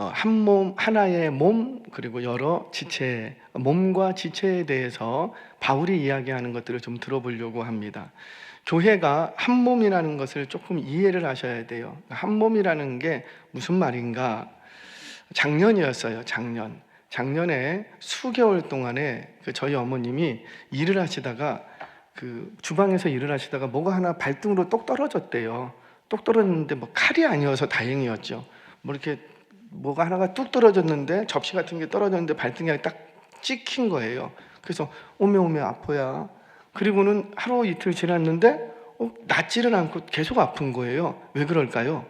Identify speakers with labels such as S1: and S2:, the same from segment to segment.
S1: 한 몸, 하나의 몸, 그리고 여러 지체, 몸과 지체에 대해서 바울이 이야기하는 것들을 좀 들어보려고 합니다. 교회가 한 몸이라는 것을 조금 이해를 하셔야 돼요. 한 몸이라는 게 무슨 말인가? 작년이었어요. 작년에 수개월 동안에 저희 어머님이 일을 하시다가 주방에서 일을 하시다가 뭐가 하나 발등으로 똑 떨어졌대요. 똑 떨어졌는데 뭐 칼이 아니어서 다행이었죠. 뭐 이렇게 뭐가 하나가 뚝 떨어졌는데, 접시 같은 게 떨어졌는데 발등에 딱 찍힌 거예요. 그래서 오메 아파야. 그리고는 하루 이틀 지났는데 낫지를 않고 계속 아픈 거예요. 왜 그럴까요?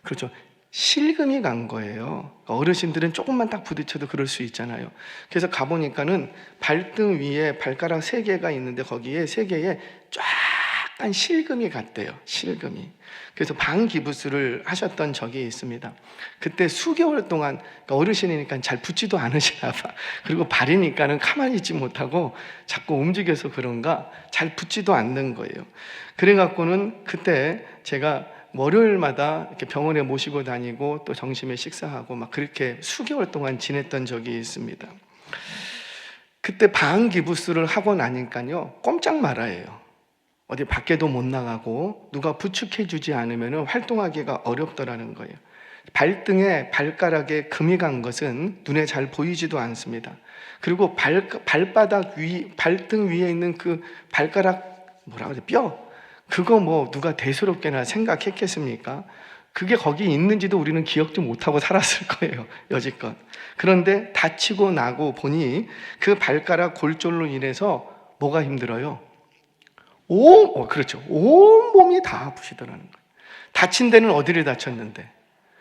S1: 그렇죠. 실금이 간 거예요. 어르신들은 조금만 딱 부딪혀도 그럴 수 있잖아요. 그래서 가보니까는 발등 위에 발가락 3개가 있는데 거기에 3개에 쫙간 실금이 갔대요. 실금이. 그래서 방기부스를 하셨던 적이 있습니다. 그때 수개월 동안, 어르신이니까 잘 붙지도 않으시나 봐. 그리고 발이니까는 가만히 있지 못하고 자꾸 움직여서 그런가 잘 붙지도 않는 거예요. 그래갖고는 그때 제가 월요일마다 이렇게 병원에 모시고 다니고 또 점심에 식사하고 막 그렇게 수개월 동안 지냈던 적이 있습니다. 그때 방기부스를 하고 나니까요, 꼼짝 말아요. 어디 밖에도 못 나가고 누가 부축해 주지 않으면 활동하기가 어렵더라는 거예요. 발등에 발가락에 금이 간 것은 눈에 잘 보이지도 않습니다. 그리고 발바닥 위, 발등 위에 있는 그 발가락 뭐라 그래, 뼈, 그거 뭐 누가 대수롭게나 생각했겠습니까? 그게 거기 있는지도 우리는 기억도 못하고 살았을 거예요, 여지껏. 그런데 다치고 나고 보니 그 발가락 골절로 인해서 뭐가 힘들어요? 그렇죠. 온 몸이 다 아프시더라는 거예요. 다친 데는 어디를 다쳤는데?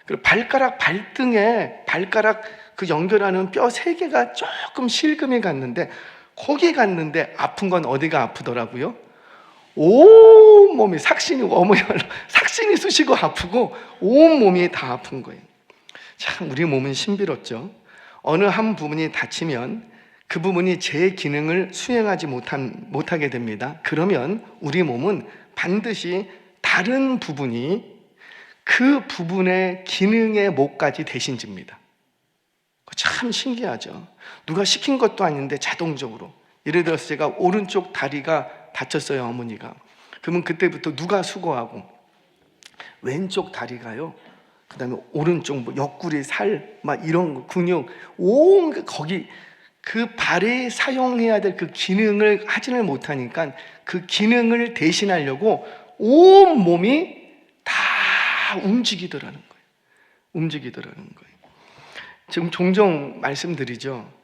S1: 그리고 발등에 발가락 그 연결하는 뼈 3개가 조금 실금이 갔는데, 거기 갔는데 아픈 건 어디가 아프더라고요? 온 몸이 삭신이 쑤시고 아프고 온 몸이 다 아픈 거예요. 참 우리 몸은 신비롭죠. 어느 한 부분이 다치면 그 부분이 제 기능을 수행하지 못하게 됩니다. 그러면 우리 몸은 반드시 다른 부분이 그 부분의 기능의 목까지 대신 집니다. 참 신기하죠. 누가 시킨 것도 아닌데 자동적으로. 예를 들어서 제가 오른쪽 다리가 다쳤어요, 어머니가. 그러면 그때부터 누가 수고하고, 왼쪽 다리가요, 그 다음에 오른쪽 뭐 옆구리 살 막 이런 거, 근육 온 거기 그 발에 사용해야 될 그 기능을 하지를 못하니까 그 기능을 대신하려고 온 몸이 다 움직이더라는 거예요. 지금 종종 말씀드리죠.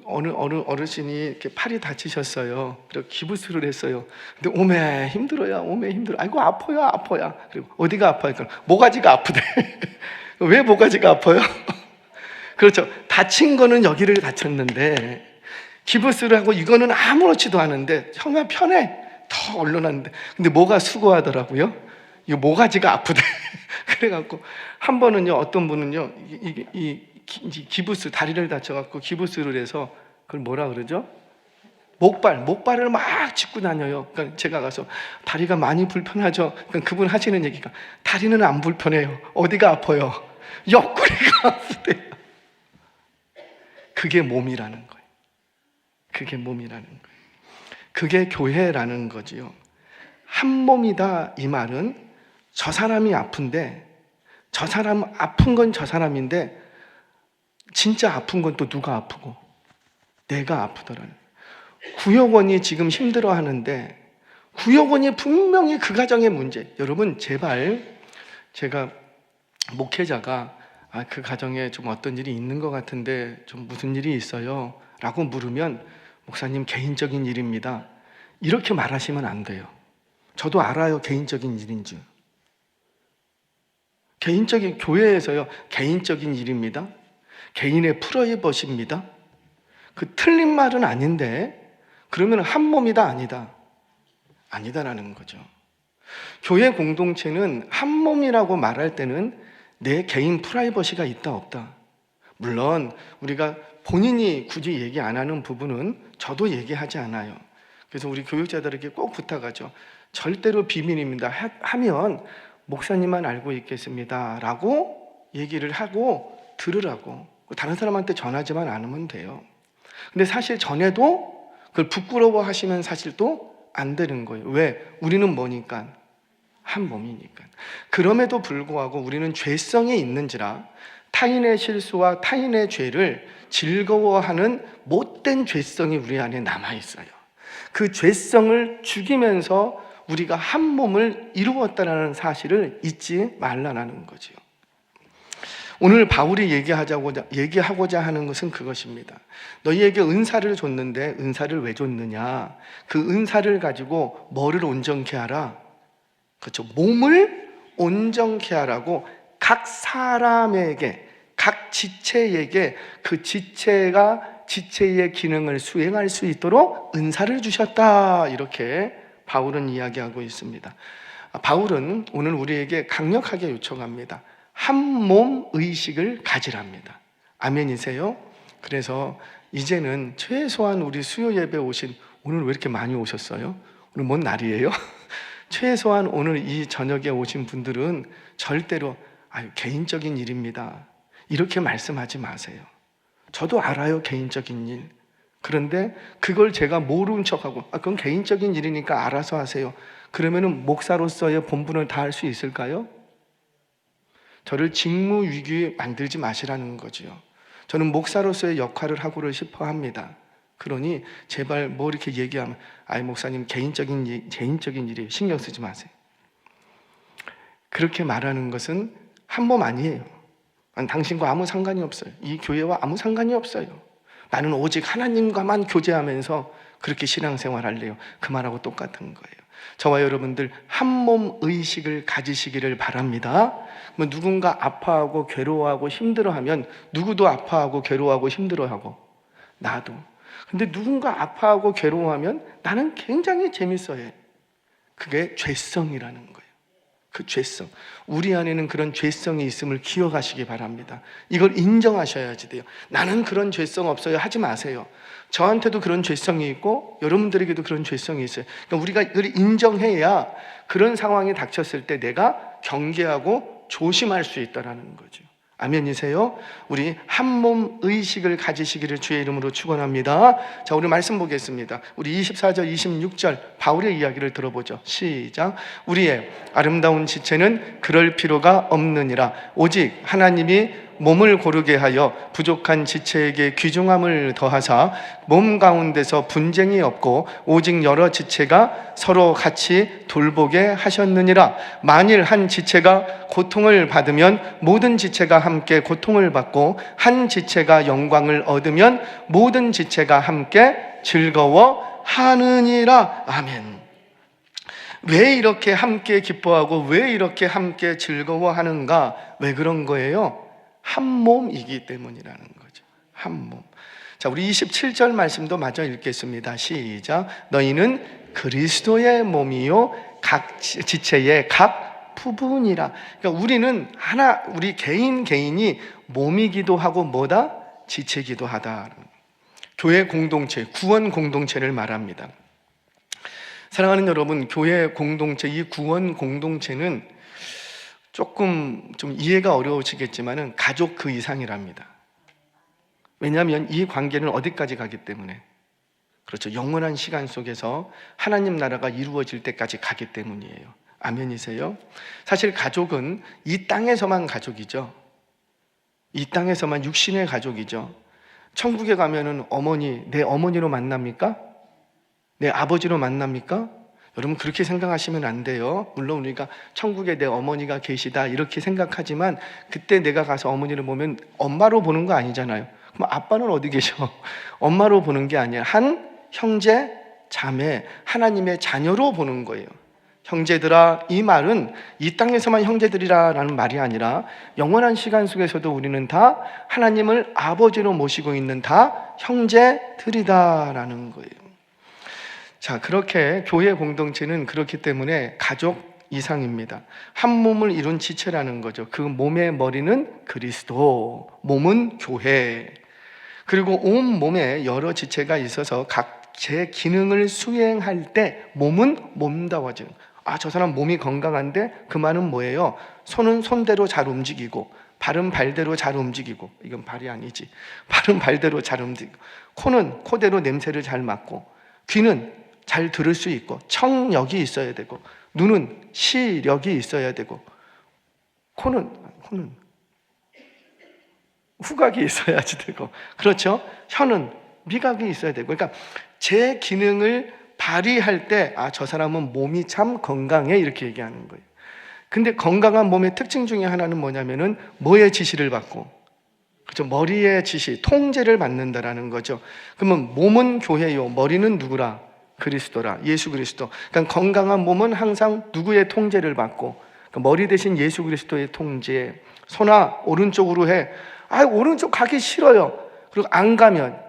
S1: 어느 어르신이 이렇게 팔이 다치셨어요. 그리고 기부스를 했어요. 근데 오메 힘들어요. 아이고 아파요. 그리고 어디가 아파요? 모가지가 아프대. 왜 모가지가 아파요? 그렇죠. 다친 거는 여기를 다쳤는데 기부스를 하고 이거는 아무렇지도 않은데 정말 편해. 더 얼른한데. 근데 뭐가 수고하더라고요? 이 모가지가 아프대. 그래갖고 한 번은요, 어떤 분은요, 기부스, 다리를 다쳐갖고 기부스를 해서 그걸 뭐라 그러죠? 목발을 막 짚고 다녀요. 그러니까 제가 가서 다리가 많이 불편하죠. 그러니까 그분 하시는 얘기가 다리는 안 불편해요. 어디가 아파요? 옆구리가 아프대요. 그게 몸이라는 거예요. 그게 교회라는 거지요. 한 몸이다 이 말은 저 사람이 아픈데, 저 사람 아픈 건 저 사람인데 진짜 아픈 건 또 누가 아프고 내가 아프더라는. 구역원이 지금 힘들어하는데 구역원이 분명히 그 가정의 문제. 여러분 제발, 제가 목회자가 그 가정에 좀 어떤 일이 있는 것 같은데 좀 무슨 일이 있어요? 라고 물으면 목사님 개인적인 일입니다. 이렇게 말하시면 안 돼요. 저도 알아요, 개인적인 일인 줄. 교회에서요, 개인적인 일입니다. 개인의 프라이버시입니다. 그 틀린 말은 아닌데, 그러면 한 몸이다, 아니다라는 거죠. 교회 공동체는 한 몸이라고 말할 때는 내 개인 프라이버시가 있다, 없다. 물론 우리가 본인이 굳이 얘기 안 하는 부분은 저도 얘기하지 않아요. 그래서 우리 교육자들에게 꼭 부탁하죠. 절대로 비밀입니다 하면 목사님만 알고 있겠습니다 라고 얘기를 하고 들으라고. 다른 사람한테 전하지만 않으면 돼요. 근데 사실 전해도 그걸 부끄러워 하시면 사실 또 안 되는 거예요. 왜? 우리는 뭐니까? 한 몸이니까. 그럼에도 불구하고 우리는 죄성이 있는지라 타인의 실수와 타인의 죄를 즐거워하는 못된 죄성이 우리 안에 남아있어요. 그 죄성을 죽이면서 우리가 한 몸을 이루었다는 사실을 잊지 말라는 거죠. 오늘 바울이 얘기하고자 하는 것은 그것입니다. 너희에게 은사를 줬는데 은사를 왜 줬느냐? 그 은사를 가지고 뭐를 온전케 하라? 그렇죠. 몸을 온전케 하라고 각 사람에게, 각 지체에게 그 지체가 지체의 기능을 수행할 수 있도록 은사를 주셨다. 이렇게 바울은 이야기하고 있습니다. 바울은 오늘 우리에게 강력하게 요청합니다. 한 몸 의식을 가지랍니다. 아멘이세요? 그래서 이제는 최소한 우리 수요 예배 오신, 오늘 왜 이렇게 많이 오셨어요? 오늘 뭔 날이에요? 최소한 오늘 이 저녁에 오신 분들은 절대로 개인적인 일입니다, 이렇게 말씀하지 마세요. 저도 알아요, 개인적인 일. 그런데 그걸 제가 모르는 척하고 그건 개인적인 일이니까 알아서 하세요, 그러면은 목사로서의 본분을 다할 수 있을까요? 저를 직무유기 만들지 마시라는 거죠. 저는 목사로서의 역할을 하고를 싶어 합니다. 그러니 제발 뭐 이렇게 얘기하면 목사님 개인적인 일이에요, 신경 쓰지 마세요. 그렇게 말하는 것은 한 몸 아니에요. 당신과 아무 상관이 없어요. 이 교회와 아무 상관이 없어요. 나는 오직 하나님과만 교제하면서 그렇게 신앙생활 할래요. 그 말하고 똑같은 거예요. 저와 여러분들 한 몸 의식을 가지시기를 바랍니다. 누군가 아파하고 괴로워하고 힘들어하면 누구도 아파하고 괴로워하고 힘들어하고 나도. 근데 누군가 아파하고 괴로워하면 나는 굉장히 재밌어해. 그게 죄성이라는 거예요. 그 죄성, 우리 안에는 그런 죄성이 있음을 기억하시기 바랍니다. 이걸 인정하셔야지 돼요. 나는 그런 죄성 없어요 하지 마세요. 저한테도 그런 죄성이 있고 여러분들에게도 그런 죄성이 있어요. 그러니까 우리가 이걸 인정해야 그런 상황이 닥쳤을 때 내가 경계하고 조심할 수 있다는 거죠. 아멘이세요? 우리 한 몸 의식을 가지시기를 주의 이름으로 축원합니다. 자, 우리 말씀 보겠습니다. 우리 24절 26절 바울의 이야기를 들어보죠. 시작. 우리의 아름다운 지체는 그럴 필요가 없느니라. 오직 하나님이 몸을 고르게 하여 부족한 지체에게 귀중함을 더하사 몸 가운데서 분쟁이 없고 오직 여러 지체가 서로 같이 돌보게 하셨느니라. 만일 한 지체가 고통을 받으면 모든 지체가 함께 고통을 받고 한 지체가 영광을 얻으면 모든 지체가 함께 즐거워하느니라. 아멘. 왜 이렇게 함께 기뻐하고 왜 이렇게 함께 즐거워하는가? 왜 그런 거예요? 한 몸이기 때문이라는 거죠. 한 몸. 자, 우리 27절 말씀도 마저 읽겠습니다. 시작. 너희는 그리스도의 몸이요 각 지체의 각 부분이라. 그러니까 우리는 하나, 우리 개인이 몸이기도 하고 뭐다? 지체기도 하다. 교회 공동체, 구원 공동체를 말합니다. 사랑하는 여러분, 교회 공동체, 이 구원 공동체는 조금 좀 이해가 어려우시겠지만은 가족 그 이상이랍니다. 왜냐하면 이 관계는 어디까지 가기 때문에, 그렇죠, 영원한 시간 속에서 하나님 나라가 이루어질 때까지 가기 때문이에요. 아멘이세요? 사실 가족은 이 땅에서만 가족이죠. 이 땅에서만 육신의 가족이죠. 천국에 가면은 내 어머니로 만납니까? 내 아버지로 만납니까? 여러분 그렇게 생각하시면 안 돼요. 물론 우리가 천국에 내 어머니가 계시다 이렇게 생각하지만 그때 내가 가서 어머니를 보면 엄마로 보는 거 아니잖아요. 그럼 아빠는 어디 계셔? 엄마로 보는 게 아니라 한 형제, 자매, 하나님의 자녀로 보는 거예요. 형제들아, 이 말은 이 땅에서만 형제들이라는 말이 아니라 영원한 시간 속에서도 우리는 다 하나님을 아버지로 모시고 있는 다 형제들이다라는 거예요. 자, 그렇게 교회 공동체는 그렇기 때문에 가족 이상입니다. 한 몸을 이룬 지체라는 거죠. 그 몸의 머리는 그리스도, 몸은 교회. 그리고 온 몸에 여러 지체가 있어서 각 제 기능을 수행할 때 몸은 몸다워져요. 저 사람 몸이 건강한데 그 말은 뭐예요? 손은 손대로 잘 움직이고 발은 발대로 잘 움직이고, 이건 발이 아니지, 발은 발대로 잘 움직이고, 코는 코대로 냄새를 잘 맡고, 귀는 잘 들을 수 있고, 청력이 있어야 되고, 눈은 시력이 있어야 되고, 코는 후각이 있어야지 되고, 그렇죠? 혀는 미각이 있어야 되고. 그러니까 제 기능을 발휘할 때 저 사람은 몸이 참 건강해, 이렇게 얘기하는 거예요. 근데 건강한 몸의 특징 중에 하나는 뭐냐면은 뭐의 지시를 받고, 그렇죠? 머리의 지시, 통제를 받는다라는 거죠. 그러면 몸은 교회요, 머리는 누구라? 그리스도라, 예수 그리스도. 그러니까 건강한 몸은 항상 누구의 통제를 받고, 그러니까 머리 대신 예수 그리스도의 통제. 손아 오른쪽으로 해. 오른쪽 가기 싫어요. 그리고 안 가면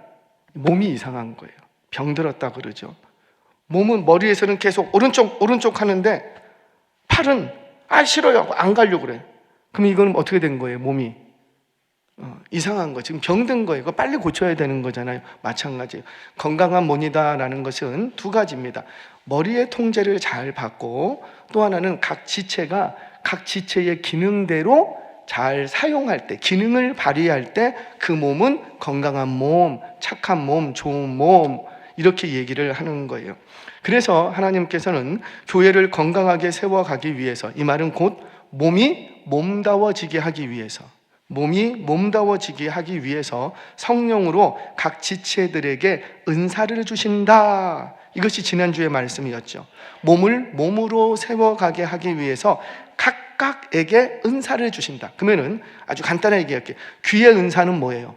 S1: 몸이 이상한 거예요. 병들었다 그러죠. 몸은 머리에서는 계속 오른쪽 하는데 팔은 싫어요, 안 가려고 그래. 그럼 이거는 어떻게 된 거예요? 몸이 이상한 거, 지금 병든 거예요. 이거 빨리 고쳐야 되는 거잖아요. 마찬가지예요. 건강한 몸이다라는 것은 두 가지입니다. 머리의 통제를 잘 받고, 또 하나는 각 지체가 각 지체의 기능대로 잘 사용할 때, 기능을 발휘할 때 그 몸은 건강한 몸, 착한 몸, 좋은 몸, 이렇게 얘기를 하는 거예요. 그래서 하나님께서는 교회를 건강하게 세워가기 위해서, 이 말은 곧 몸이 몸다워지게 하기 위해서, 성령으로 각 지체들에게 은사를 주신다. 이것이 지난주의 말씀이었죠. 몸을 몸으로 세워가게 하기 위해서 각각에게 은사를 주신다. 그러면은 아주 간단하게 얘기할게요. 귀의 은사는 뭐예요?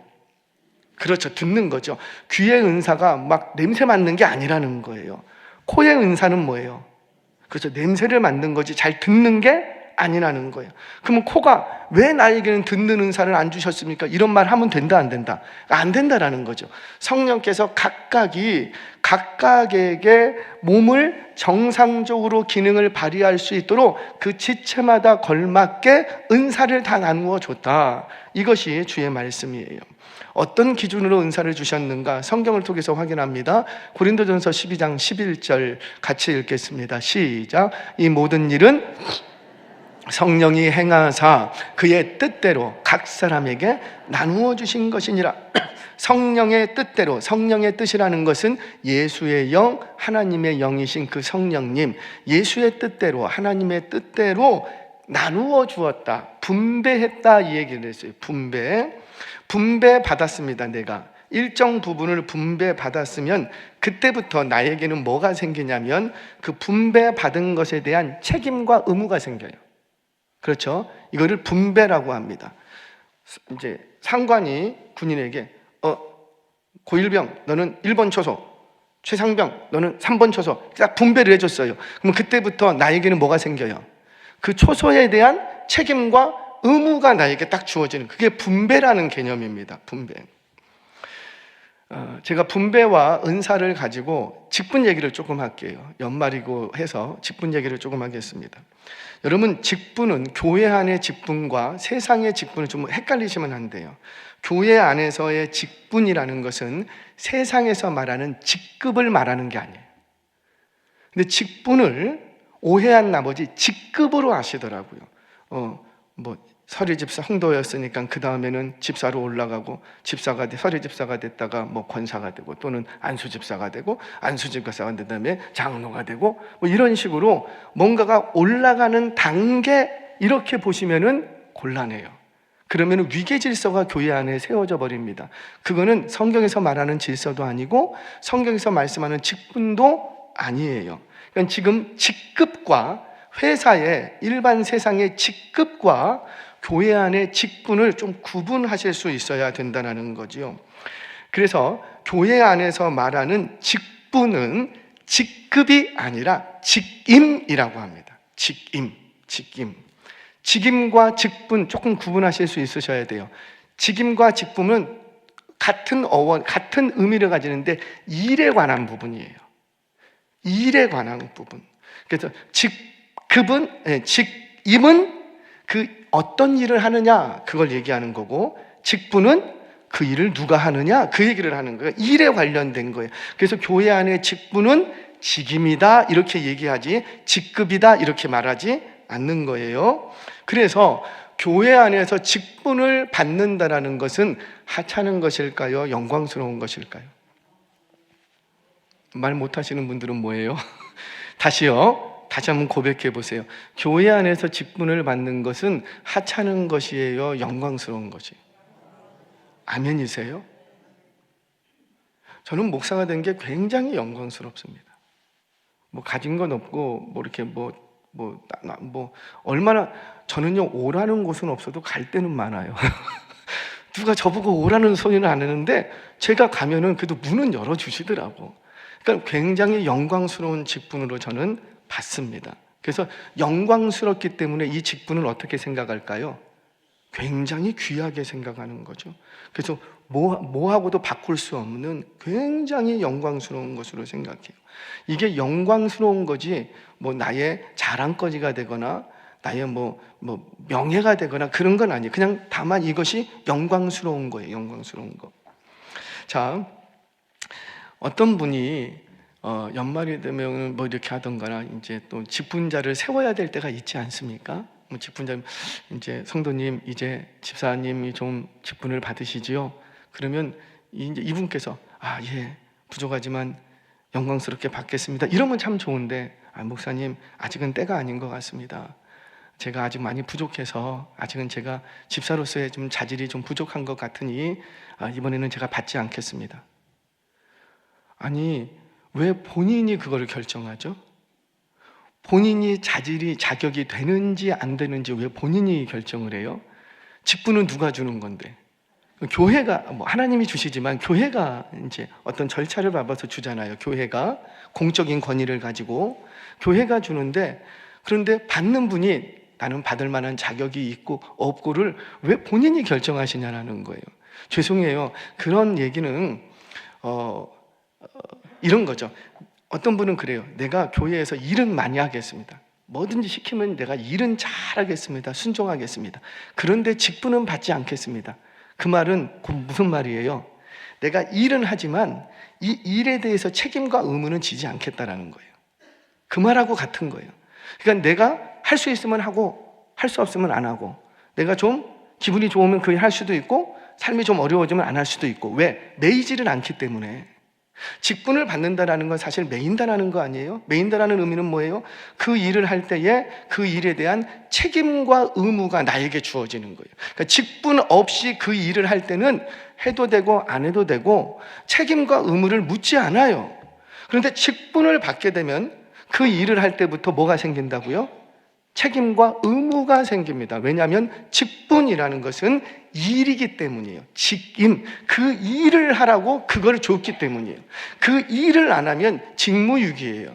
S1: 그렇죠, 듣는 거죠. 귀의 은사가 막 냄새 맡는 게 아니라는 거예요. 코의 은사는 뭐예요? 그렇죠, 냄새를 맡는 거지 잘 듣는 게 아니라는 거예요. 그러면 코가 왜 나에게는 듣는 은사를 안 주셨습니까? 이런 말 하면 된다, 안 된다? 안 된다라는 거죠. 성령께서 각각에게 몸을 정상적으로 기능을 발휘할 수 있도록 그 지체마다 걸맞게 은사를 다 나누어 줬다. 이것이 주의 말씀이에요. 어떤 기준으로 은사를 주셨는가? 성경을 통해서 확인합니다. 고린도전서 12장 11절 같이 읽겠습니다. 시작. 이 모든 일은 성령이 행하사 그의 뜻대로 각 사람에게 나누어 주신 것이니라. 성령의 뜻대로, 성령의 뜻이라는 것은 예수의 영, 하나님의 영이신 그 성령님, 예수의 뜻대로, 하나님의 뜻대로 나누어 주었다, 분배했다, 이 얘기를 했어요. 분배 받았습니다. 내가 일정 부분을 분배 받았으면 그때부터 나에게는 뭐가 생기냐면 그 분배 받은 것에 대한 책임과 의무가 생겨요. 그렇죠? 이거를 분배라고 합니다. 이제 상관이 군인에게 고일병 너는 1번 초소, 최상병 너는 3번 초소, 딱 분배를 해줬어요. 그럼 그때부터 나에게는 뭐가 생겨요? 그 초소에 대한 책임과 의무가 나에게 딱 주어지는, 그게 분배라는 개념입니다. 분배. 제가 분배와 은사를 가지고 직분 얘기를 조금 할게요. 연말이고 해서 직분 얘기를 조금 하겠습니다. 여러분, 직분은 교회 안의 직분과 세상의 직분을 좀 헷갈리시면 안 돼요. 교회 안에서의 직분이라는 것은 세상에서 말하는 직급을 말하는 게 아니에요. 근데 직분을 오해한 나머지 직급으로 아시더라고요. 서리 집사 홍도였으니까 그 다음에는 집사로 올라가고, 서리 집사가 됐다가 권사가 되고, 또는 안수 집사가 되고, 안수 집사가 된 다음에 장로가 되고, 이런 식으로 뭔가가 올라가는 단계, 이렇게 보시면은 곤란해요. 그러면 위계 질서가 교회 안에 세워져 버립니다. 그거는 성경에서 말하는 질서도 아니고 성경에서 말씀하는 직분도 아니에요. 그러니까 지금 직급과 회사의 일반 세상의 직급과 교회 안의 직분을 좀 구분하실 수 있어야 된다는 거죠. 그래서 교회 안에서 말하는 직분은 직급이 아니라 직임이라고 합니다. 직임과 직분 조금 구분하실 수 있으셔야 돼요. 직임과 직분은 같은 어원, 같은 의미를 가지는데 일에 관한 부분이에요. 일에 관한 부분. 그래서 직임은 그 어떤 일을 하느냐, 그걸 얘기하는 거고, 직분은 그 일을 누가 하느냐, 그 얘기를 하는 거예요. 일에 관련된 거예요. 그래서 교회 안의 직분은 직임이다 이렇게 얘기하지 직급이다 이렇게 말하지 않는 거예요. 그래서 교회 안에서 직분을 받는다라는 것은 하찮은 것일까요? 영광스러운 것일까요? 말 못하시는 분들은 뭐예요? 다시요. 다시 한번 고백해 보세요. 교회 안에서 직분을 받는 것은 하찮은 것이에요? 영광스러운 것이에요? 아멘이세요? 저는 목사가 된 게 굉장히 영광스럽습니다. 뭐 가진 건 없고 뭐 이렇게 얼마나 저는요 오라는 곳은 없어도 갈 데는 많아요. 누가 저보고 오라는 소리는 안 하는데 제가 가면은 그래도 문은 열어주시더라고. 그러니까 굉장히 영광스러운 직분으로 저는 받습니다. 그래서 영광스럽기 때문에 이 직분을 어떻게 생각할까요? 굉장히 귀하게 생각하는 거죠. 그래서 뭐하고도 바꿀 수 없는 굉장히 영광스러운 것으로 생각해요. 이게 영광스러운 거지 뭐 나의 자랑거리가 되거나 나의 명예가 되거나 그런 건 아니에요. 그냥 다만 이것이 영광스러운 거예요. 영광스러운 거. 자, 어떤 분이 연말이 되면 뭐 이렇게 하던가나 이제 또 직분자를 세워야 될 때가 있지 않습니까? 직분자 이제 성도님 이제 집사님이 좀 직분을 받으시지요. 그러면 이제 이분께서 예 부족하지만 영광스럽게 받겠습니다. 이러면 참 좋은데 목사님 아직은 때가 아닌 것 같습니다. 제가 아직 많이 부족해서 아직은 제가 집사로서의 좀 자질이 좀 부족한 것 같으니 이번에는 제가 받지 않겠습니다. 아니 왜 본인이 그거를 결정하죠? 본인이 자격이 되는지 안 되는지 왜 본인이 결정을 해요? 직분은 누가 주는 건데? 교회가 하나님이 주시지만 교회가 이제 어떤 절차를 밟아서 주잖아요. 교회가 공적인 권위를 가지고 교회가 주는데 그런데 받는 분이 나는 받을 만한 자격이 있고 없고를 왜 본인이 결정하시냐라는 거예요. 죄송해요. 그런 얘기는 이런 거죠. 어떤 분은 그래요. 내가 교회에서 일은 많이 하겠습니다. 뭐든지 시키면 내가 일은 잘하겠습니다. 순종하겠습니다. 그런데 직분은 받지 않겠습니다. 그 말은 무슨 말이에요? 내가 일은 하지만 이 일에 대해서 책임과 의무는 지지 않겠다라는 거예요. 그 말하고 같은 거예요. 그러니까 내가 할 수 있으면 하고 할 수 없으면 안 하고 내가 좀 기분이 좋으면 그 일 할 수도 있고 삶이 좀 어려워지면 안 할 수도 있고 왜? 매이지는 않기 때문에. 직분을 받는다라는 건 사실 매인다라는 거 아니에요? 매인다라는 의미는 뭐예요? 그 일을 할 때에 그 일에 대한 책임과 의무가 나에게 주어지는 거예요. 그러니까 직분 없이 그 일을 할 때는 해도 되고 안 해도 되고 책임과 의무를 묻지 않아요. 그런데 직분을 받게 되면 그 일을 할 때부터 뭐가 생긴다고요? 책임과 의무가 생깁니다. 왜냐하면 직분이라는 것은 일이기 때문이에요. 직임, 그 일을 하라고 그걸 줬기 때문이에요. 그 일을 안 하면 직무유기예요.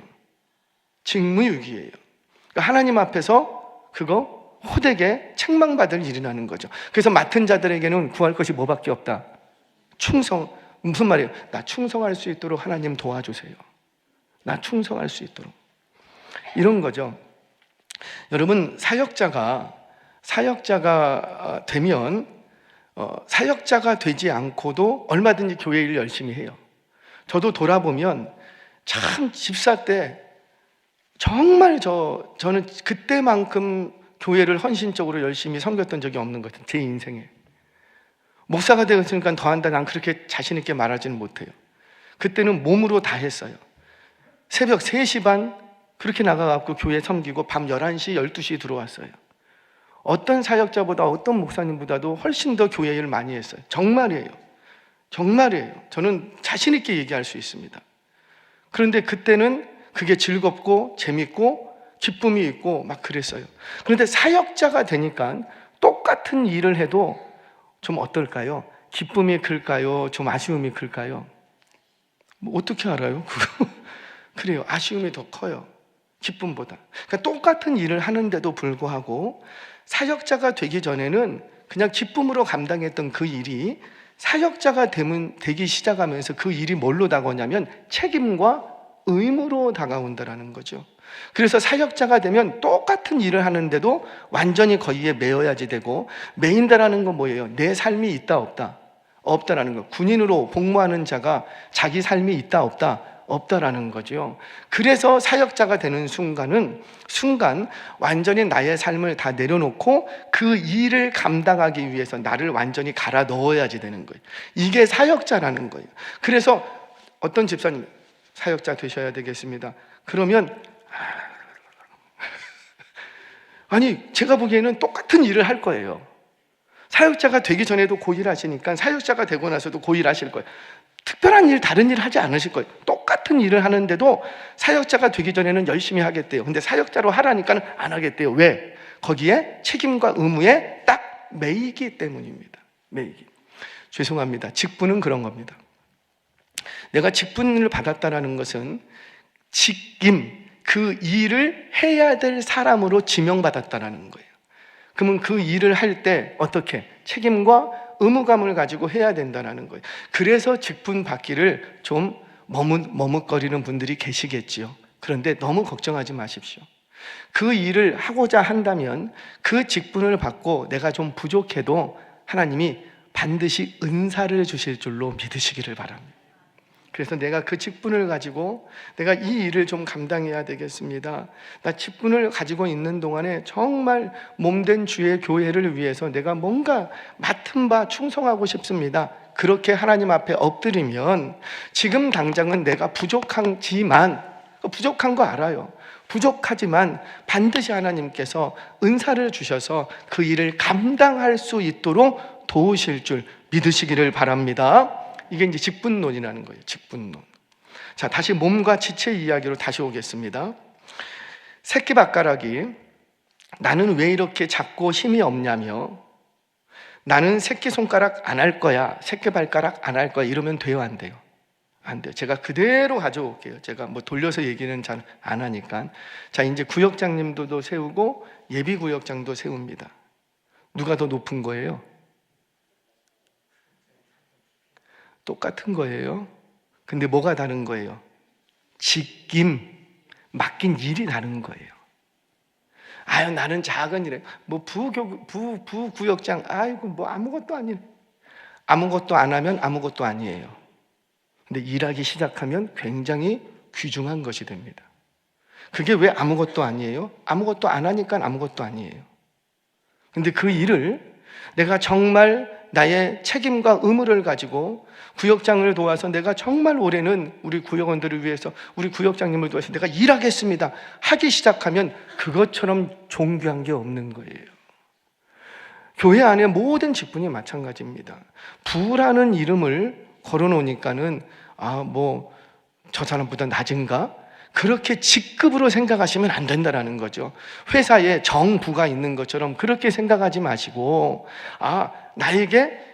S1: 직무유기예요. 그러니까 하나님 앞에서 그거 호되게 책망받을 일이라는 거죠. 그래서 맡은 자들에게는 구할 것이 뭐밖에 없다? 충성. 무슨 말이에요? 나 충성할 수 있도록 하나님 도와주세요. 나 충성할 수 있도록. 이런 거죠. 여러분 사역자가 되면 사역자가 되지 않고도 얼마든지 교회 일을 열심히 해요. 저도 돌아보면 참 집사 때 정말 저는 그때만큼 교회를 헌신적으로 열심히 섬겼던 적이 없는 것 같아요. 제 인생에. 목사가 되었으니까 더한다 난 그렇게 자신 있게 말하지는 못해요. 그때는 몸으로 다 했어요. 새벽 3시 반 그렇게 나가갖고 교회 섬기고 밤 11시, 12시 들어왔어요. 어떤 사역자보다 어떤 목사님보다도 훨씬 더 교회 일을 많이 했어요. 정말이에요. 정말이에요. 저는 자신 있게 얘기할 수 있습니다. 그런데 그때는 그게 즐겁고 재밌고 기쁨이 있고 막 그랬어요. 그런데 사역자가 되니까 똑같은 일을 해도 좀 어떨까요? 기쁨이 클까요? 좀 아쉬움이 클까요? 어떻게 알아요? 그래요. 아쉬움이 더 커요. 기쁨보다. 그러니까 똑같은 일을 하는데도 불구하고 사역자가 되기 전에는 그냥 기쁨으로 감당했던 그 일이 사역자가 되기 시작하면서 그 일이 뭘로 다가오냐면 책임과 의무로 다가온다라는 거죠. 그래서 사역자가 되면 똑같은 일을 하는데도 완전히 거기에 매여야지 되고, 매인다라는 건 뭐예요? 내 삶이 있다 없다? 없다라는 거. 군인으로 복무하는 자가 자기 삶이 있다 없다? 없다라는 거죠. 그래서 사역자가 되는 순간 완전히 나의 삶을 다 내려놓고 그 일을 감당하기 위해서 나를 완전히 갈아 넣어야지 되는 거예요. 이게 사역자라는 거예요. 그래서 어떤 집사님, 사역자 되셔야 되겠습니다. 그러면 아니, 제가 보기에는 똑같은 일을 할 거예요. 사역자가 되기 전에도 고일 하시니까 사역자가 되고 나서도 고일 하실 거예요. 특별한 일, 다른 일 하지 않으실 거예요. 똑같은 일을 하는데도 사역자가 되기 전에는 열심히 하겠대요. 근데 사역자로 하라니까는 안 하겠대요. 왜? 거기에 책임과 의무에 딱 매이기 때문입니다. 매이기. 죄송합니다. 직분은 그런 겁니다. 내가 직분을 받았다는 것은 직임, 그 일을 해야 될 사람으로 지명받았다는 거예요. 그러면 그 일을 할 때 어떻게? 책임과 의무감을 가지고 해야 된다는 거예요. 그래서 직분 받기를 좀 머뭇거리는 분들이 계시겠지요. 그런데 너무 걱정하지 마십시오. 그 일을 하고자 한다면 그 직분을 받고 내가 좀 부족해도 하나님이 반드시 은사를 주실 줄로 믿으시기를 바랍니다. 그래서 내가 그 직분을 가지고 내가 이 일을 좀 감당해야 되겠습니다. 나 직분을 가지고 있는 동안에 정말 몸된 주의 교회를 위해서 내가 뭔가 맡은 바 충성하고 싶습니다. 그렇게 하나님 앞에 엎드리면 지금 당장은 내가 부족하지만, 부족한 거 알아요. 부족하지만 반드시 하나님께서 은사를 주셔서 그 일을 감당할 수 있도록 도우실 줄 믿으시기를 바랍니다. 이게 이제 직분론이라는 거예요. 직분론. 자, 다시 몸과 지체 이야기로 다시 오겠습니다. 새끼발가락이 나는 왜 이렇게 작고 힘이 없냐며, 나는 새끼손가락 안 할 거야, 새끼발가락 안 할 거야, 이러면 돼요, 안 돼요? 안 돼요. 제가 그대로 가져올게요. 제가 뭐 돌려서 얘기는 잘 안 하니까. 자, 이제 구역장님도 세우고 예비구역장도 세웁니다. 누가 더 높은 거예요? 똑같은 거예요. 근데 뭐가 다른 거예요? 직임, 맡긴 일이 다른 거예요. 아유, 나는 작은 일에 뭐 부구역장, 아이고 뭐 아무것도 아니네. 아무것도 안 하면 아무것도 아니에요. 근데 일하기 시작하면 굉장히 귀중한 것이 됩니다. 그게 왜 아무것도 아니에요? 아무것도 안 하니까 아무것도 아니에요. 근데 그 일을 내가 정말 나의 책임과 의무를 가지고 구역장을 도와서 내가 정말 올해는 우리 구역원들을 위해서, 우리 구역장님을 도와서 내가 일하겠습니다 하기 시작하면 그것처럼 존귀한 게 없는 거예요. 교회 안에 모든 직분이 마찬가지입니다. 부라는 이름을 걸어놓으니까는 저 사람보다 낮은가? 그렇게 직급으로 생각하시면 안 된다는 거죠. 회사에 정부가 있는 것처럼 그렇게 생각하지 마시고, 나에게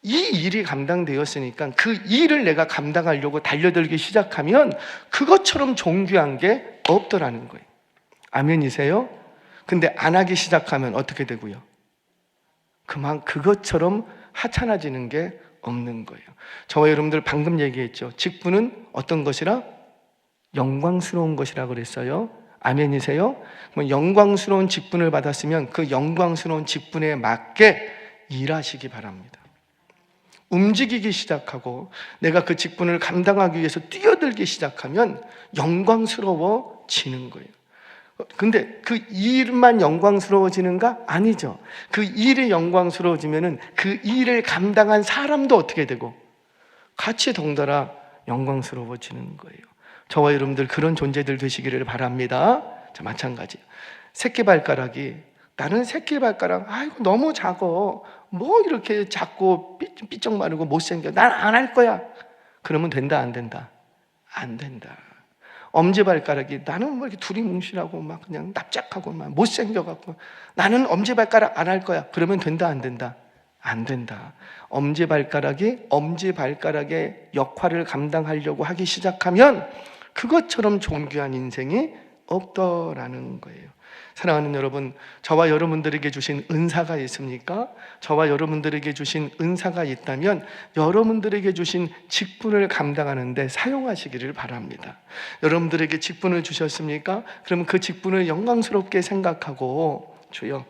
S1: 이 일이 감당되었으니까 그 일을 내가 감당하려고 달려들기 시작하면 그것처럼 존귀한 게 없더라는 거예요. 아멘이세요? 근데 안 하기 시작하면 어떻게 되고요? 그것처럼 하찮아지는 게 없는 거예요. 저와 여러분들 방금 얘기했죠. 직분은 어떤 것이라? 영광스러운 것이라 그랬어요. 아멘이세요? 영광스러운 직분을 받았으면 그 영광스러운 직분에 맞게 일하시기 바랍니다. 움직이기 시작하고 내가 그 직분을 감당하기 위해서 뛰어들기 시작하면 영광스러워지는 거예요. 근데 그 일만 영광스러워지는가? 아니죠. 그 일이 영광스러워지면은 그 일을 감당한 사람도 어떻게 되고 같이 덩달아 영광스러워지는 거예요. 저와 여러분들 그런 존재들 되시기를 바랍니다. 자, 마찬가지. 새끼발가락이, 나는 새끼발가락 아이고 너무 작어, 뭐 이렇게 작고 삐쩍 마르고 못생겨, 난 안 할 거야. 그러면 된다 안 된다? 안 된다. 엄지발가락이, 나는 뭐 이렇게 둘이 뭉실하고 막 그냥 납작하고 막 못생겨갖고 나는 엄지발가락 안 할 거야. 그러면 된다 안 된다? 안 된다. 엄지발가락이 엄지발가락의 역할을 감당하려고 하기 시작하면 그것처럼 존귀한 인생이 없더라는 거예요. 사랑하는 여러분, 저와 여러분들에게 주신 은사가 있습니까? 저와 여러분들에게 주신 은사가 있다면 여러분들에게 주신 직분을 감당하는 데 사용하시기를 바랍니다. 여러분들에게 직분을 주셨습니까? 그러면 그 직분을 영광스럽게 생각하고, 주여,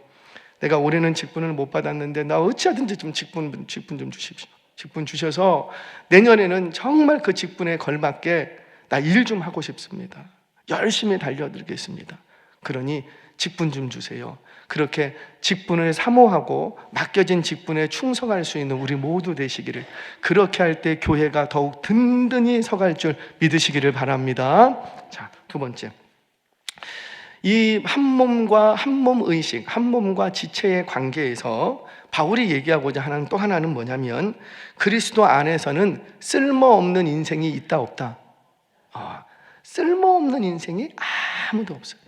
S1: 내가 올해는 직분을 못 받았는데 나 어찌하든지 좀 직분 좀 주십시오. 직분 주셔서 내년에는 정말 그 직분에 걸맞게 나 일 좀 하고 싶습니다. 열심히 달려들겠습니다. 그러니 직분 좀 주세요. 그렇게 직분을 사모하고 맡겨진 직분에 충성할 수 있는 우리 모두 되시기를, 그렇게 할 때 교회가 더욱 든든히 서갈 줄 믿으시기를 바랍니다. 자, 두 번째, 이 한 몸과 한 몸 의식, 한 몸과 지체의 관계에서 바울이 얘기하고자 하는 또 하나는 뭐냐면, 그리스도 안에서는 쓸모없는 인생이 있다 없다. 쓸모없는 인생이 아무도 없어요.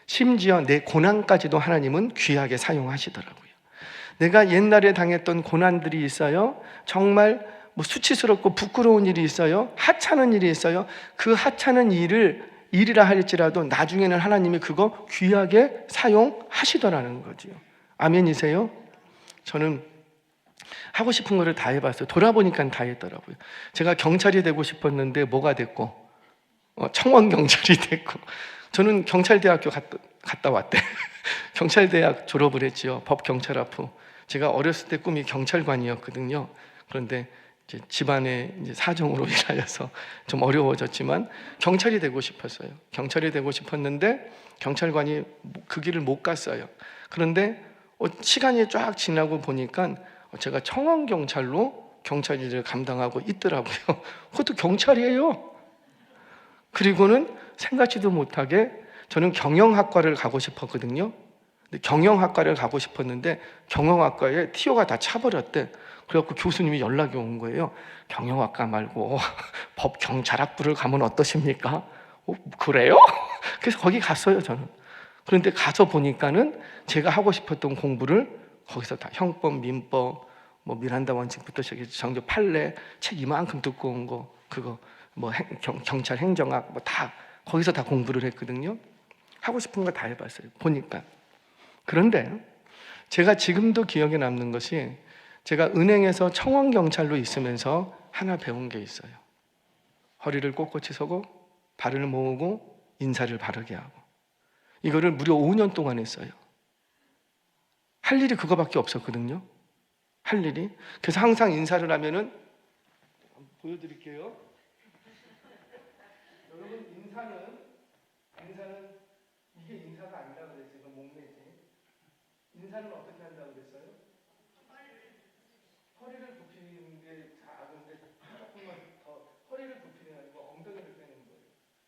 S1: 심지어 내 고난까지도 하나님은 귀하게 사용하시더라고요. 내가 옛날에 당했던 고난들이 있어요. 정말 수치스럽고 부끄러운 일이 있어요. 하찮은 일이 있어요. 그 하찮은 일이라 할지라도 나중에는 하나님이 그거 귀하게 사용하시더라는 거지요. 아멘이세요? 저는 하고 싶은 거를 다 해봤어요. 돌아보니까 다 했더라고요. 제가 경찰이 되고 싶었는데 뭐가 됐고, 청원경찰이 됐고, 저는 경찰대학교 갔다 왔대. 경찰대학 졸업을 했지요. 법경찰학부. 제가 어렸을 때 꿈이 경찰관이었거든요. 그런데 이제 집안의 이제 사정으로 인하여서 좀 어려워졌지만 경찰이 되고 싶었어요. 경찰이 되고 싶었는데 경찰관이 그 길을 못 갔어요. 그런데 시간이 쫙 지나고 보니까 제가 청원경찰로 경찰 일을 감당하고 있더라고요. 그것도 경찰이에요. 그리고는 생각지도 못하게 저는 경영학과를 가고 싶었거든요. 근데 경영학과를 가고 싶었는데 경영학과에 티오가 다 차버렸대. 그래갖고 교수님이 연락이 온 거예요. 경영학과 말고 법경찰학부를 가면 어떠십니까? 그래요? 그래서 거기 갔어요, 저는. 그런데 가서 보니까는 제가 하고 싶었던 공부를 거기서 다 형법, 민법, 미란다 원칙부터 시작해서 정조 판례 책 이만큼 듣고 온 거, 그거 경찰 행정학 다 거기서 다 공부를 했거든요. 하고 싶은 거 다 해봤어요. 보니까. 그런데 제가 지금도 기억에 남는 것이, 제가 은행에서 청원경찰로 있으면서 하나 배운 게 있어요. 허리를 꼿꼿이 서고 발을 모으고 인사를 바르게 하고. 이거를 무려 5년 동안 했어요. 할 일이 그거밖에 없었거든요. 할 일이. 그래서 항상 인사를 하면은, 보여드릴게요. 여러분, 인사는 이게 인사가 아니라고 그랬어요. 이건 목례지. 인사는 어떻게 한다고 그랬어요? 허리를 굽히는 게 작은데 조금만 더 허리를 굽히는 게 아니고 엉덩이를 빼는 거예요.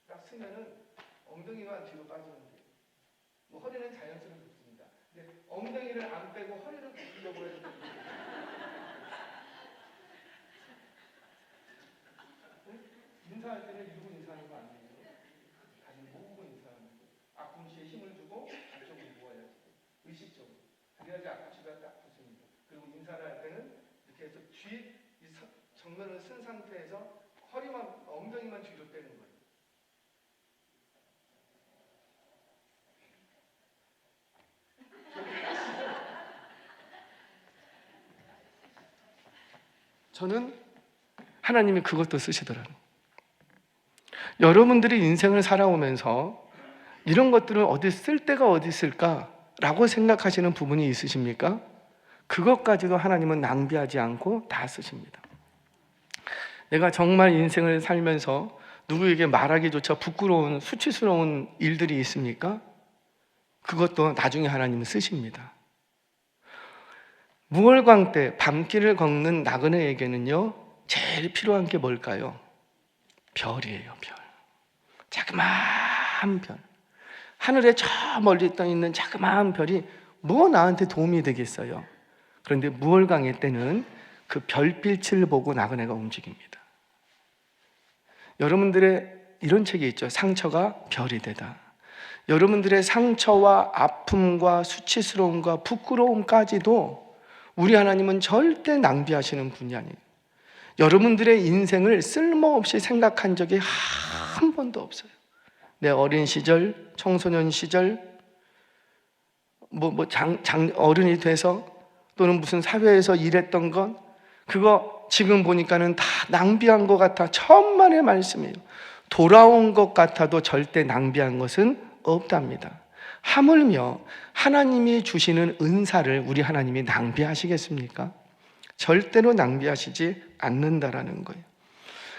S1: 딱 쓰면은 엉덩이가 뒤로 빠지는 거예요. 허리는 자연스럽게 굽습니다. 근데 엉덩이를 안 빼고 허리를 굽히려고 해도 인사할 때는 이러고 인사하는 거 아니에요? 다시 모으고 인사하는 거예요. 앞꿈치에 힘을 주고 앞쪽을 모아야지. 의식적으로. 그래야지 앞꿈치가 딱 붙습니다. 그리고 인사를 할 때는 이렇게 해서 정면을 쓴 상태에서 엉덩이만 뒤로 빼는 거예요. 저는 하나님이 그것도 쓰시더라고요. 여러분들이 인생을 살아오면서 이런 것들은 어디 쓸 데가 어디 있을까라고 생각하시는 부분이 있으십니까? 그것까지도 하나님은 낭비하지 않고 다 쓰십니다. 내가 정말 인생을 살면서 누구에게 말하기조차 부끄러운 수치스러운 일들이 있습니까? 그것도 나중에 하나님은 쓰십니다. 무월광 때 밤길을 걷는 나그네에게는요, 제일 필요한 게 뭘까요? 별이에요, 별. 자그마한 별. 하늘에 저 멀리 떠 있는 자그마한 별이 뭐 나한테 도움이 되겠어요? 그런데 무월광의 때는 그 별빛을 보고 나그네가 움직입니다. 여러분들의 이런 책이 있죠. 상처가 별이 되다. 여러분들의 상처와 아픔과 수치스러움과 부끄러움까지도 우리 하나님은 절대 낭비하시는 분이 아니에요. 여러분들의 인생을 쓸모없이 생각한 적이 한 번도 없어요. 내 어린 시절, 청소년 시절, 어른이 돼서 또는 무슨 사회에서 일했던 건, 그거 지금 보니까는 다 낭비한 것 같아. 천만의 말씀이에요. 돌아온 것 같아도 절대 낭비한 것은 없답니다. 하물며 하나님이 주시는 은사를 우리 하나님이 낭비하시겠습니까? 절대로 낭비하시지 않는다라는 거예요.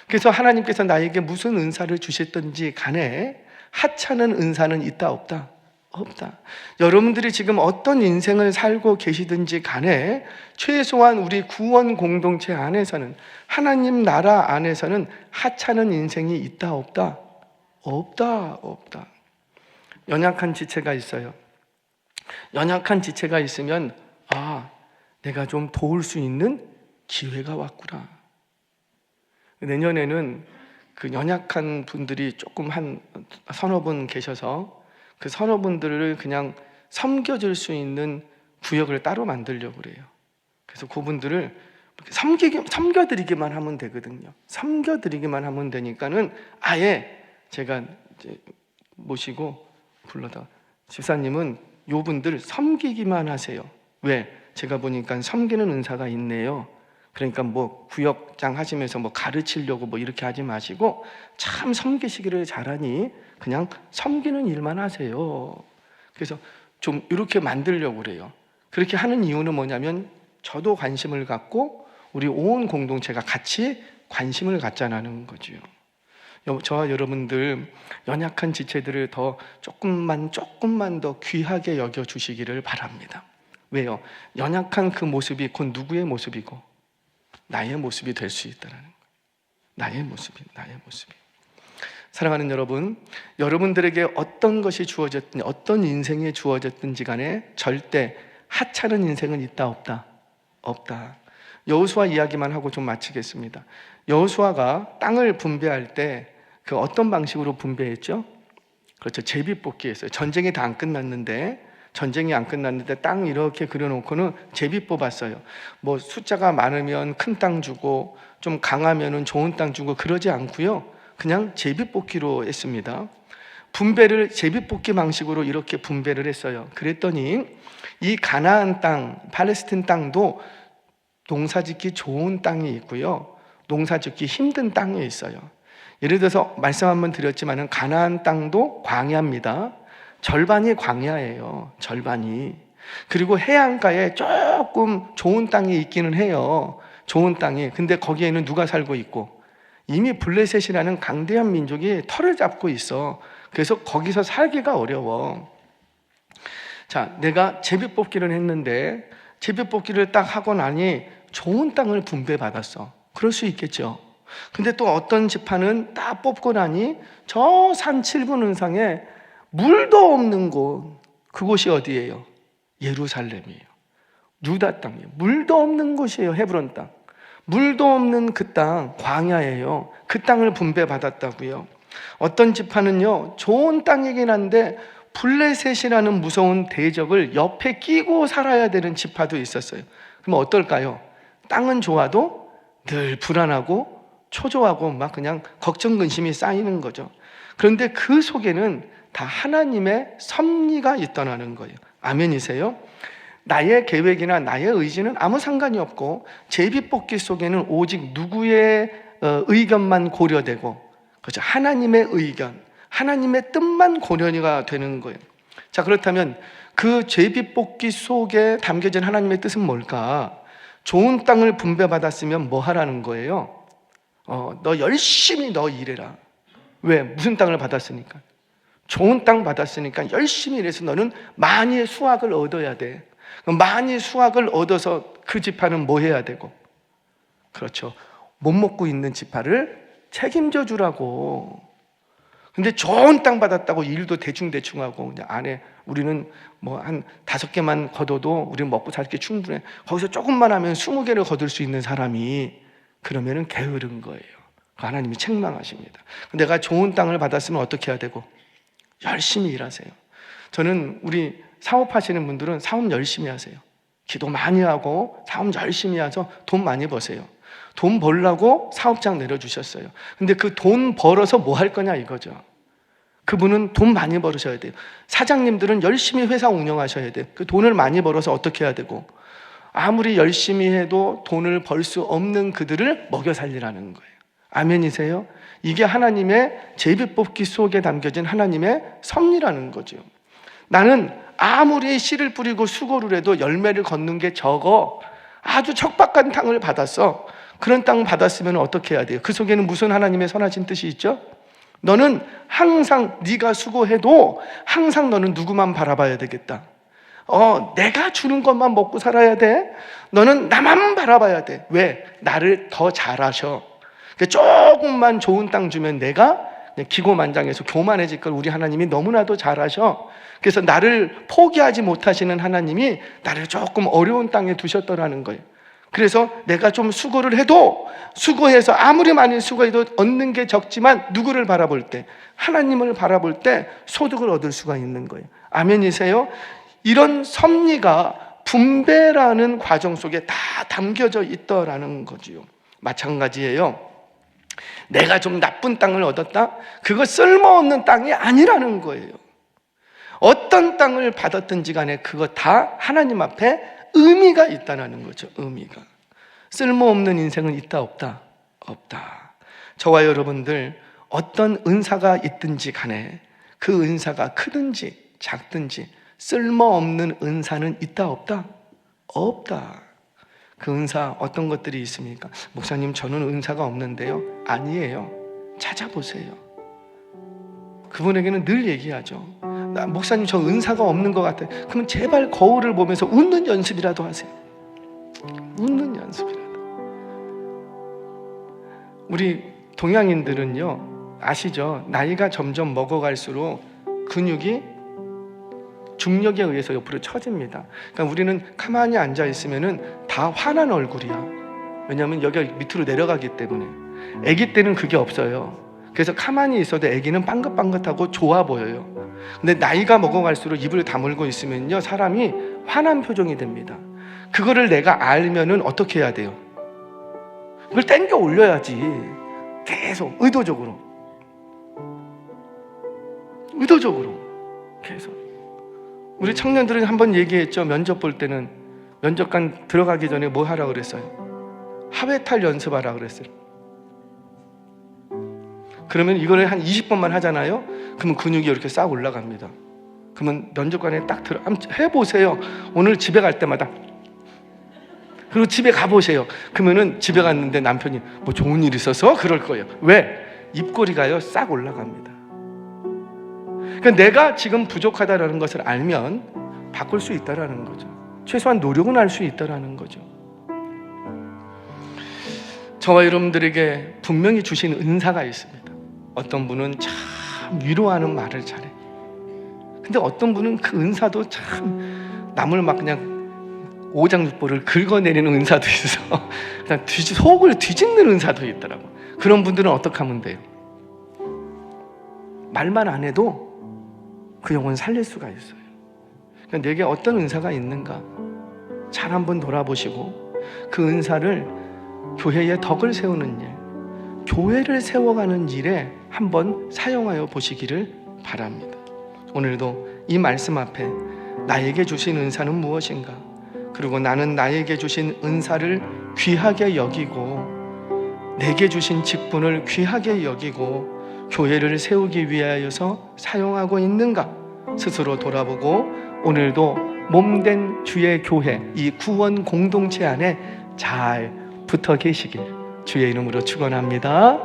S1: 그래서 하나님께서 나에게 무슨 은사를 주셨든지 간에 하찮은 은사는 있다 없다? 없다. 여러분들이 지금 어떤 인생을 살고 계시든지 간에 최소한 우리 구원 공동체 안에서는, 하나님 나라 안에서는 하찮은 인생이 있다 없다? 없다. 없다. 연약한 지체가 있어요. 연약한 지체가 있으면 내가 좀 도울 수 있는 기회가 왔구나. 내년에는 그 연약한 분들이 조금 한 서너 분 계셔서 그 서너 분들을 그냥 섬겨줄 수 있는 구역을 따로 만들려고 그래요. 그래서 그분들을 섬겨드리기만 하면 되거든요. 섬겨드리기만 하면 되니까는 아예 제가 이제 모시고 불러다, 집사님은 요 분들 섬기기만 하세요. 왜? 제가 보니까 섬기는 은사가 있네요. 그러니까 뭐 구역장 하시면서 뭐 가르치려고 뭐 이렇게 하지 마시고 참 섬기시기를 잘하니 그냥 섬기는 일만 하세요. 그래서 좀 이렇게 만들려고 그래요. 그렇게 하는 이유는 뭐냐면 저도 관심을 갖고 우리 온 공동체가 같이 관심을 갖자는 거죠. 저와 여러분들 연약한 지체들을 더 조금만 더 귀하게 여겨주시기를 바랍니다. 왜요? 연약한 그 모습이 곧 누구의 모습이고 나의 모습이 될 수 있다는 거예요. 나의 모습이. 사랑하는 여러분, 여러분들에게 어떤 것이 주어졌든 어떤 인생이 주어졌든지 간에 절대 하찮은 인생은 있다 없다? 없다. 여호수아 이야기만 하고 좀 마치겠습니다. 여호수아가 땅을 분배할 때 그 어떤 방식으로 분배했죠? 그렇죠. 제비뽑기 했어요. 전쟁이 안 끝났는데 땅 이렇게 그려놓고는 제비 뽑았어요. 뭐 숫자가 많으면 큰 땅 주고 좀 강하면은 좋은 땅 주고 그러지 않고요. 그냥 제비 뽑기로 했습니다. 분배를 제비 뽑기 방식으로 이렇게 분배를 했어요. 그랬더니 이 가나안 땅, 팔레스틴 땅도 농사짓기 좋은 땅이 있고요. 농사짓기 힘든 땅이 있어요. 예를 들어서 말씀 한번 드렸지만은 가나안 땅도 광야입니다. 절반이 광야예요. 절반이. 그리고 해안가에 조금 좋은 땅이 있기는 해요. 좋은 땅이. 근데 거기에는 누가 살고 있고? 이미 블레셋이라는 강대한 민족이 털을 잡고 있어. 그래서 거기서 살기가 어려워. 자, 내가 제비뽑기를 했는데 제비뽑기를 딱 하고 나니 좋은 땅을 분배받았어. 그럴 수 있겠죠. 근데 또 어떤 지파는 딱 뽑고 나니 저 산 7분 은상에 물도 없는 곳, 그곳이 어디예요? 예루살렘이에요. 유다 땅이에요. 물도 없는 곳이에요. 헤브론 땅. 물도 없는 그 땅, 광야예요. 그 땅을 분배받았다고요. 어떤 지파는요, 좋은 땅이긴 한데 블레셋이라는 무서운 대적을 옆에 끼고 살아야 되는 지파도 있었어요. 그럼 어떨까요? 땅은 좋아도 늘 불안하고 초조하고 막 그냥 걱정 근심이 쌓이는 거죠. 그런데 그 속에는 다 하나님의 섭리가 있다는 거예요. 아멘이세요? 나의 계획이나 나의 의지는 아무 상관이 없고 제비뽑기 속에는 오직 누구의 의견만 고려되고, 그렇죠? 하나님의 의견, 하나님의 뜻만 고려가 되는 거예요. 자, 그렇다면 그 제비뽑기 속에 담겨진 하나님의 뜻은 뭘까? 좋은 땅을 분배받았으면 뭐 하라는 거예요? 너 열심히 너 일해라. 왜? 무슨 땅을 받았으니까? 좋은 땅 받았으니까 열심히 일해서 너는 많이 수확을 얻어야 돼. 많이 수확을 얻어서 그 지파는 뭐 해야 되고? 그렇죠. 못 먹고 있는 지파를 책임져 주라고. 근데 좋은 땅 받았다고 일도 대충 하고 그냥 안에 우리는 뭐 한 5개만 거둬도 우리는 먹고 살게 충분해. 거기서 조금만 하면 20개를 거둘 수 있는 사람이 그러면은 게으른 거예요. 하나님이 책망하십니다. 내가 좋은 땅을 받았으면 어떻게 해야 되고? 열심히 일하세요. 저는 우리 사업하시는 분들은 사업 열심히 하세요. 기도 많이 하고 사업 열심히 해서 돈 많이 버세요. 돈 벌라고 사업장 내려주셨어요. 근데 그 돈 벌어서 뭐 할 거냐 이거죠. 그분은 돈 많이 벌으셔야 돼요. 사장님들은 열심히 회사 운영하셔야 돼요. 그 돈을 많이 벌어서 어떻게 해야 되고? 아무리 열심히 해도 돈을 벌 수 없는 그들을 먹여 살리라는 거예요. 아멘이세요? 이게 하나님의 제비뽑기 속에 담겨진 하나님의 섭리라는 거죠. 나는 아무리 씨를 뿌리고 수고를 해도 열매를 걷는 게 적어. 아주 척박한 땅을 받았어. 그런 땅 받았으면 어떻게 해야 돼요? 그 속에는 무슨 하나님의 선하신 뜻이 있죠? 너는 항상 네가 수고해도 항상 너는 누구만 바라봐야 되겠다. 내가 주는 것만 먹고 살아야 돼. 너는 나만 바라봐야 돼. 왜? 나를 더 잘하셔. 조금만 좋은 땅 주면 내가 기고만장해서 교만해질 걸 우리 하나님이 너무나도 잘하셔. 그래서 나를 포기하지 못하시는 하나님이 나를 조금 어려운 땅에 두셨더라는 거예요. 그래서 내가 좀 수고를 해도, 수고해서 아무리 많이 수고해도 얻는 게 적지만 누구를 바라볼 때? 하나님을 바라볼 때 소득을 얻을 수가 있는 거예요. 아멘이세요? 이런 섭리가 분배라는 과정 속에 다 담겨져 있더라는 거지요. 마찬가지예요. 내가 좀 나쁜 땅을 얻었다? 그거 쓸모없는 땅이 아니라는 거예요. 어떤 땅을 받았든지 간에 그거 다 하나님 앞에 의미가 있다는 거죠. 의미가. 쓸모없는 인생은 있다 없다? 없다. 저와 여러분들 어떤 은사가 있든지 간에 그 은사가 크든지 작든지 쓸모없는 은사는 있다 없다? 없다. 그 은사 어떤 것들이 있습니까? 목사님 저는 은사가 없는데요. 아니에요. 찾아보세요. 그분에게는 늘 얘기하죠. 목사님 저 은사가 없는 것 같아요. 그러면 제발 거울을 보면서 웃는 연습이라도 하세요. 웃는 연습이라도. 우리 동양인들은요, 아시죠? 나이가 점점 먹어갈수록 근육이 중력에 의해서 옆으로 처집니다. 그러니까 우리는 가만히 앉아 있으면은 다 환한 얼굴이야. 왜냐하면 여기가 밑으로 내려가기 때문에. 아기 때는 그게 없어요. 그래서 가만히 있어도 아기는 빵긋빵긋하고 좋아 보여요. 근데 나이가 먹어갈수록 입을 다물고 있으면요, 사람이 환한 표정이 됩니다. 그거를 내가 알면은 어떻게 해야 돼요? 그걸 땡겨 올려야지. 계속 의도적으로 계속. 우리 청년들은 한번 얘기했죠. 면접 볼 때는 면접관 들어가기 전에 뭐 하라고 그랬어요? 하회탈 연습하라 그랬어요. 그러면 이거를 한 20번만 하잖아요. 그러면 근육이 이렇게 싹 올라갑니다. 그러면 면접관에 딱 해보세요. 오늘 집에 갈 때마다. 그리고 집에 가보세요. 그러면은 집에 갔는데 남편이 뭐 좋은 일 있어서 그럴 거예요. 왜? 입꼬리가요 싹 올라갑니다. 그러니까 내가 지금 부족하다는 것을 알면 바꿀 수 있다는 거죠. 최소한 노력은 할 수 있다는 거죠. 저와 여러분들에게 분명히 주신 은사가 있습니다. 어떤 분은 참 위로하는 말을 잘해. 근데 어떤 분은 그 은사도 참 남을 막 그냥 오장육부를 긁어내리는 은사도 있어. 그냥 속을 뒤집는 은사도 있더라고. 그런 분들은 어떻게 하면 돼요? 말만 안 해도 그 영혼 살릴 수가 있어요. 그러니까 내게 어떤 은사가 있는가 잘 한번 돌아보시고 그 은사를 교회의 덕을 세우는 일, 교회를 세워가는 일에 한번 사용하여 보시기를 바랍니다. 오늘도 이 말씀 앞에 나에게 주신 은사는 무엇인가? 그리고 나는 나에게 주신 은사를 귀하게 여기고 내게 주신 직분을 귀하게 여기고 교회를 세우기 위하여서 사용하고 있는가? 스스로 돌아보고 오늘도 몸된 주의 교회, 이 구원 공동체 안에 잘 붙어 계시길 주의 이름으로 축원합니다.